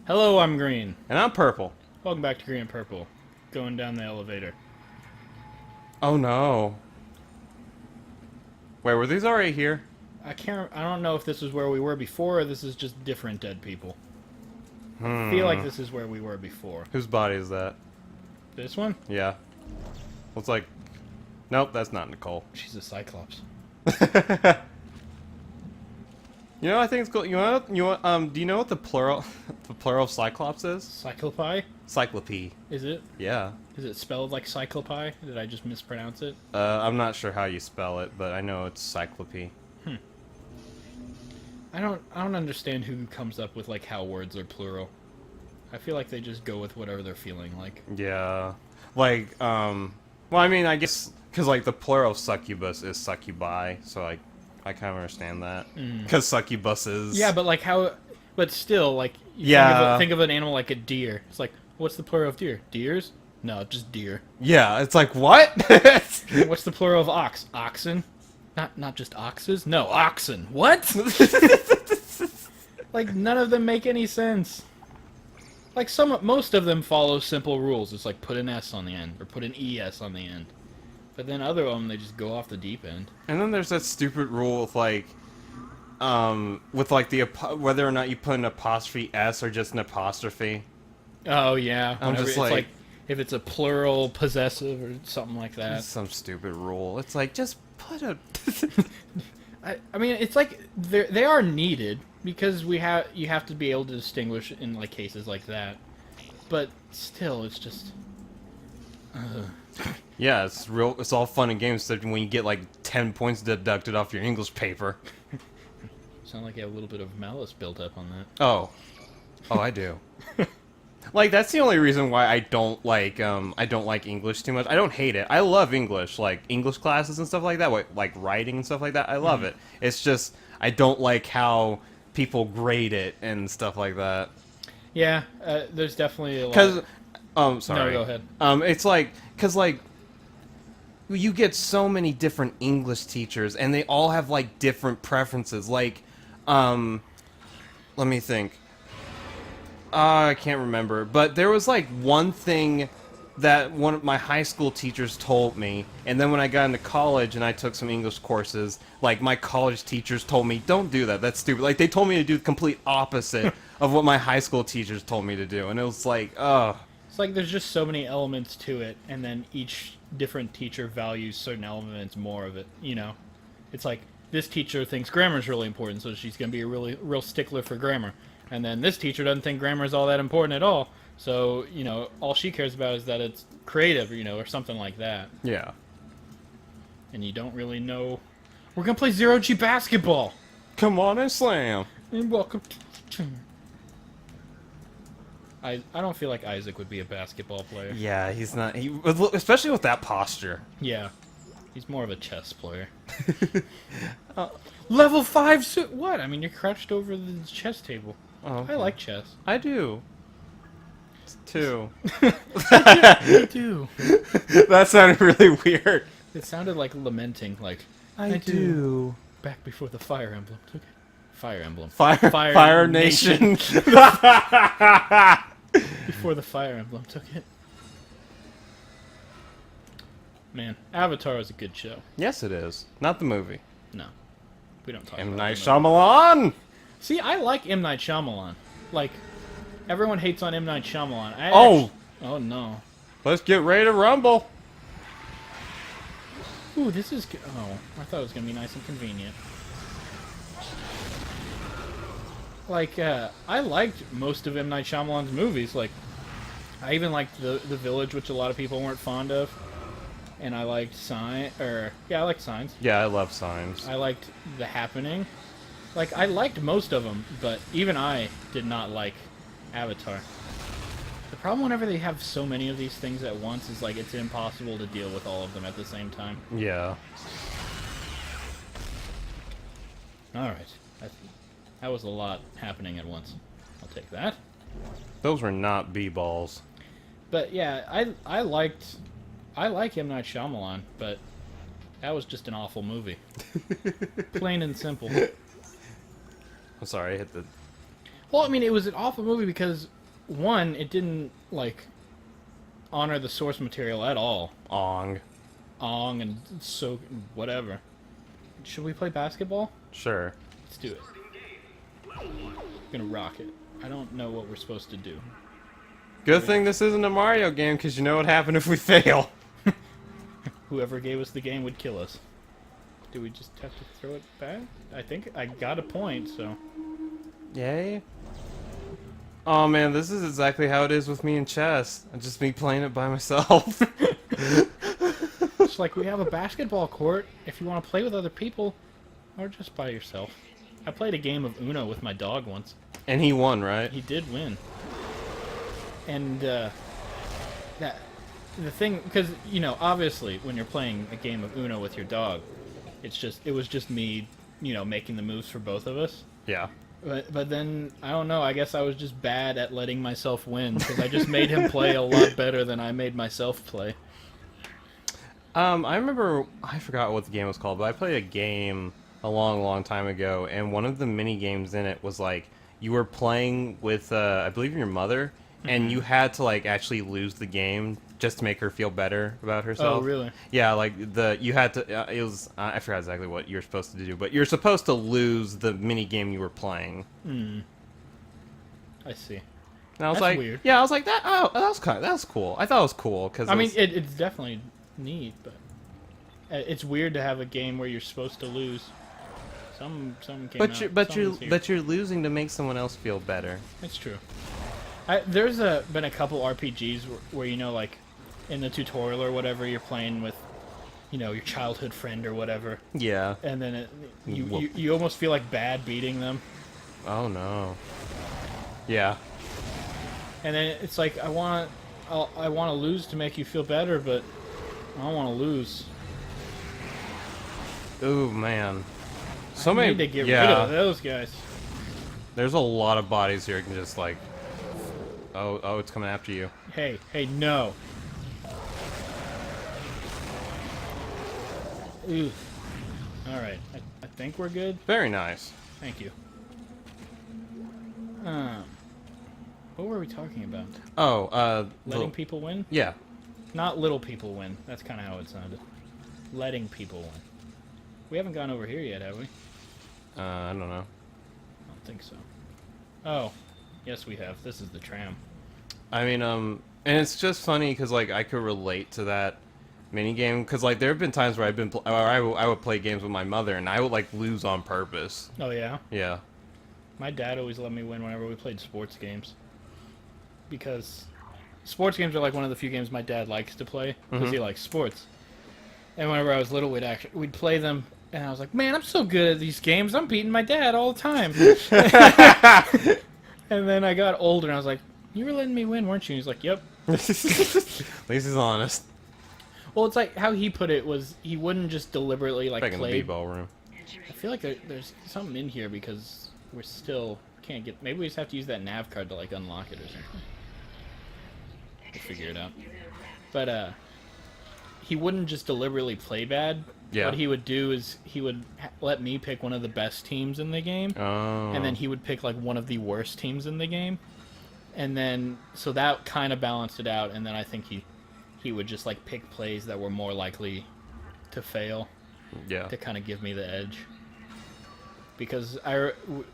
Hello, I'm Green. And I'm purple. Welcome back to Green and Purple. Going down the elevator. Oh no. Wait, were these already here? I don't know if this is where we were before or this is just different dead people. I feel like Hmm. this is where we were before. Whose body is that? This one? Yeah. Looks like... Nope, that's not Nicole. She's a Cyclops. You know, I think it's cool. Do you know what the plural, the plural of Cyclops is? Cyclopi? Cyclope. Is it? Yeah. Is it spelled like Cyclopi? Did I just mispronounce it? I'm not sure how you spell it, but I know it's Cyclope. I don't understand who comes up with like how words are plural. I feel like they just go with whatever they're feeling like. Yeah. Like, well, I mean, I guess, because, like, the plural of succubus is succubi, so, like, I kind of understand that. Because succubus is... Yeah, but like how... But still, like... Yeah. Think of an animal like a deer. It's like, what's the plural of deer? Deers? No, just deer. Yeah, it's like, what? What's the plural of ox? Oxen? Not just oxes? No, oxen. What? Like, none of them make any sense. Like, most of them follow simple rules. It's like, put an S on the end, or put an ES on the end. But then other of them, they just go off the deep end. And then there's that stupid rule with, like, whether or not you put an apostrophe S or just an apostrophe. Oh, yeah. I'm just it's like... if it's a plural possessive or something like that. Some stupid rule. It's like, just put a... I mean, it's like they are needed because you have to be able to distinguish in like cases like that. But still, it's just. Yeah, it's all fun and games, except when you get like 10 points deducted off your English paper. Sound like you have a little bit of malice built up on that. Oh, I do. Like, that's the only reason why I don't like English too much. I don't hate it. I love English, like English classes and stuff like that, like writing and stuff like that. I love it. It's just I don't like how people grade it and stuff like that. Yeah, there's definitely a lot. Because, sorry. No, go ahead. It's like, because like, you get so many different English teachers, and they all have like different preferences. Like, let me think. I can't remember, but there was like one thing that one of my high school teachers told me, and then when I got into college and I took some English courses, like my college teachers told me, don't do that, that's stupid. Like they told me to do the complete opposite of what my high school teachers told me to do, and it was like, ugh. It's like there's just so many elements to it, and then each different teacher values certain elements more of it. You know, it's like this teacher thinks grammar is really important, so she's gonna be a real stickler for grammar. And then this teacher doesn't think grammar is all that important at all. So, you know, all she cares about is that it's creative, you know, or something like that. Yeah. And you don't really know. We're going to play Zero G basketball. Come on and slam. And welcome to... I don't feel like Isaac would be a basketball player. Yeah, he's not. Especially with that posture. Yeah. He's more of a chess player. Level 5 what? I mean, you're crouched over the chess table. Oh, okay. I like chess. I do. Too. I do. That sounded really weird. It sounded like lamenting, like, I do. Back before the Fire Emblem took it. Fire Emblem. Fire Nation. Before the Fire Emblem took it. Man, Avatar is a good show. Yes, it is. Not the movie. No. We don't talk M. about Night the movie. Shyamalan! See, I like M. Night Shyamalan. Like, everyone hates on M. Night Shyamalan. Oh, no. Let's get ready to rumble. Ooh, this is... Oh, I thought it was going to be nice and convenient. Like, I liked most of M. Night Shyamalan's movies. Like, I even liked The Village, which a lot of people weren't fond of. And I liked I liked Signs. Yeah, I love Signs. I liked The Happening. Like, I liked most of them, but even I did not like Avatar. The problem whenever they have so many of these things at once is, like, it's impossible to deal with all of them at the same time. Yeah. Alright. That was a lot happening at once. I'll take that. Those were not B-balls. But, yeah, I like M. Night Shyamalan, but that was just an awful movie. Plain and simple. I'm sorry, I hit the... Well, I mean, it was an awful movie because one, it didn't like honor the source material at all. Ong. Ong and so whatever. Should we play basketball? Sure. Let's do it. I'm gonna rock it. I don't know what we're supposed to do. Good thing this isn't a Mario game, because you know what happened if we fail. Whoever gave us the game would kill us. Do we just have to throw it back? I think I got a point, so... Yay. Oh man, this is exactly how it is with me in chess. Just me playing it by myself. It's like we have a basketball court if you want to play with other people, or just by yourself. I played a game of Uno with my dog once. And he won, right? He did win. And that the thing, because you know, obviously, when you're playing a game of Uno with your dog, it was just me, you know, making the moves for both of us. Yeah. But then I don't know. I guess I was just bad at letting myself win because I just made him play a lot better than I made myself play. I remember, I forgot what the game was called, but I played a game a long, long time ago, and one of the mini games in it was like you were playing with, I believe, your mother, and you had to like actually lose the game just to make her feel better about herself. Oh, really? Yeah, like you had to. It was I forgot exactly what you were supposed to do, but you're supposed to lose the mini game you were playing. I see. And I was That's like, weird. yeah, I was like that. Oh, that was cool. I thought it was cool because I mean, it's definitely neat, but it's weird to have a game where you're supposed to lose. Some came out. But you're losing to make someone else feel better. It's true. There's been a couple RPGs where you know, like in the tutorial or whatever, you're playing with, you know, your childhood friend or whatever, Yeah. and then you almost feel like bad beating them, Oh no. Yeah. and then it's like I want to lose to make you feel better, but I don't want to lose. Ooh man. So I many. need to get yeah. rid of those guys. There's a lot of bodies here. You can just like. Oh, it's coming after you. Hey, no. Ooh. All right. I think we're good. Very nice. Thank you. What were we talking about? Oh, Letting people win? Yeah. Not little people win. That's kind of how it sounded. Letting people win. We haven't gone over here yet, have we? I don't know. I don't think so. Oh, yes, we have. This is the tram. I mean, and it's just funny because like I could relate to that mini game because like there have been times where I would play games with my mother and I would like lose on purpose. Oh, yeah? Yeah. My dad always let me win whenever we played sports games. Because sports games are like one of the few games my dad likes to play because he likes sports. And whenever I was little, we'd play them, and I was like, man, I'm so good at these games. I'm beating my dad all the time. And then I got older, and I was like, you were letting me win, weren't you? And he's like, yep. At least he's honest. Well, it's like how he put it was he wouldn't just deliberately like Back in the play. b-ball room. I feel like there's something in here because we're still can't get. Maybe we just have to use that nav card to like unlock it or something. We'll figure it out. But he wouldn't just deliberately play bad. Yeah. What he would do is he would let me pick one of the best teams in the game, Oh. and then he would pick like one of the worst teams in the game, and then so that kind of balanced it out. And then I think he would just like pick plays that were more likely to fail. Yeah. To kind of give me the edge. Because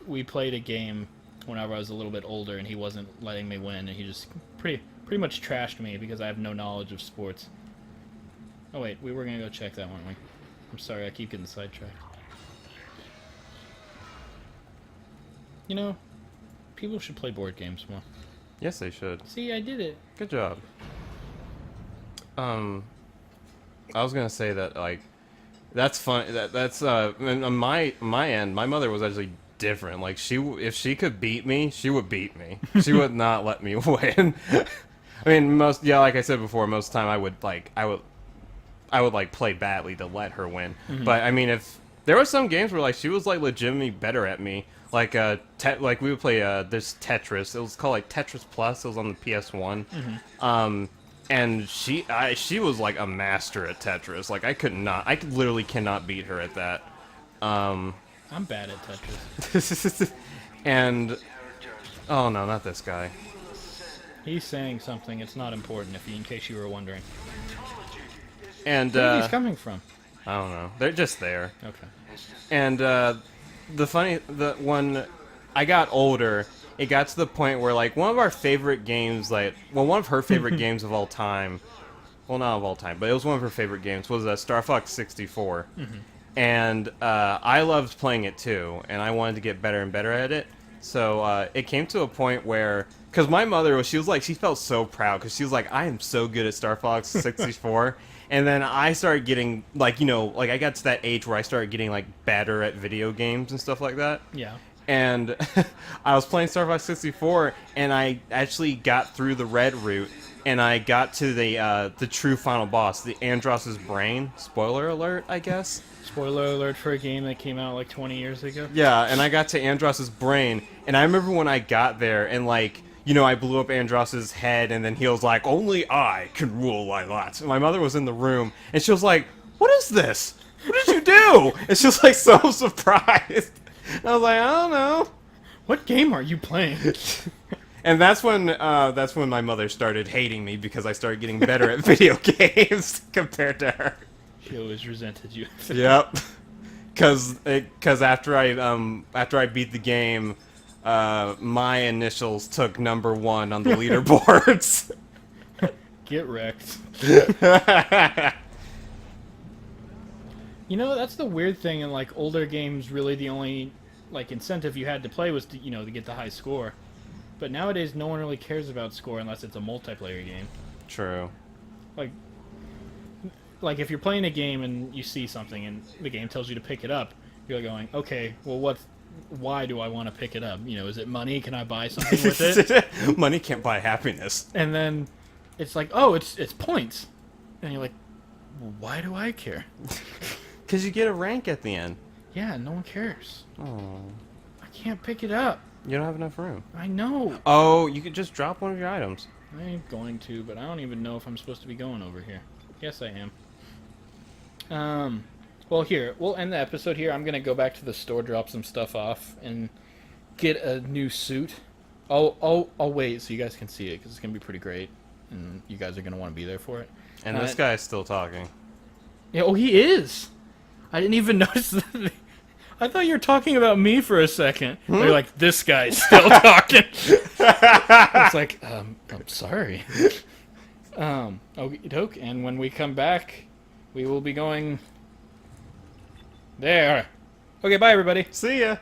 we played a game whenever I was a little bit older, and he wasn't letting me win, and he just pretty much trashed me because I have no knowledge of sports. Oh wait, we were gonna go check that, weren't we? I'm sorry, I keep getting sidetracked. You know, people should play board games more. Yes, they should. See, I did it. Good job. I was gonna say that like, that's fun. That's on my end. My mother was actually different. Like if she could beat me, she would beat me. She would not let me win. I mean, like I said before, most of the time I would like play badly to let her win. But I mean, if there were some games where like she was like legitimately better at me, like like we would play this Tetris. It was called like Tetris Plus. It was on the PS1. And she was like a master at Tetris. Like I literally cannot beat her at that. I'm bad at Tetris. And Oh no, not this guy. He's saying something. It's not important, in case you were wondering. And Where are these coming from? I don't know. They're just there. Okay. And when I got older, it got to the point where like one of our favorite games, one of her favorite games of all time. Well, not of all time, but it was one of her favorite games. Was Star Fox 64. Mm-hmm. And I loved playing it too, and I wanted to get better and better at it. So it came to a point where, because my mother she felt so proud because she was like, I am so good at Star Fox 64. And then I started getting I got to that age where I started getting like better at video games and stuff like that. Yeah. And I was playing Star Fox 64, and I actually got through the red route, and I got to the true final boss, the Andross's brain. Spoiler alert, I guess. Spoiler alert for a game that came out like 20 years ago. Yeah, and I got to Andross's brain, and I remember when I got there, and I blew up Andross's head, and then he was like, only I can rule Lylat. And my mother was in the room, and she was like, what is this? What did you do? And she was like so surprised. And I was like, I don't know. What game are you playing? And that's when my mother started hating me because I started getting better at video games compared to her. She always resented you. Yep. Because after I beat the game, my initials took #1 on the leaderboards. Get wrecked. You know, that's the weird thing in like older games. Really, the only like incentive you had to play was to get the high score. But nowadays, no one really cares about score unless it's a multiplayer game. True. Like if you're playing a game and you see something and the game tells you to pick it up, you're going, okay, well, why do I want to pick it up? Is it money? Can I buy something with it? Money can't buy happiness. And then it's like, oh, it's points. And you're like, well, why do I care? Because you get a rank at the end. Yeah, no one cares. Oh. I can't pick it up. You don't have enough room. I know. Oh, you could just drop one of your items. I ain't going to, but I don't even know if I'm supposed to be going over here. Yes, I am. Well, here, we'll end the episode here. I'm going to go back to the store, drop some stuff off, and get a new suit. I'll wait so you guys can see it, because it's going to be pretty great, and you guys are going to want to be there for it. And this guy's still talking. Yeah, oh, he is! I didn't even notice that. I thought you were talking about me for a second. They're like, this guy's still talking. It's like, I'm sorry. Okie doke, and when we come back, we will be going there. Okay, bye everybody. See ya.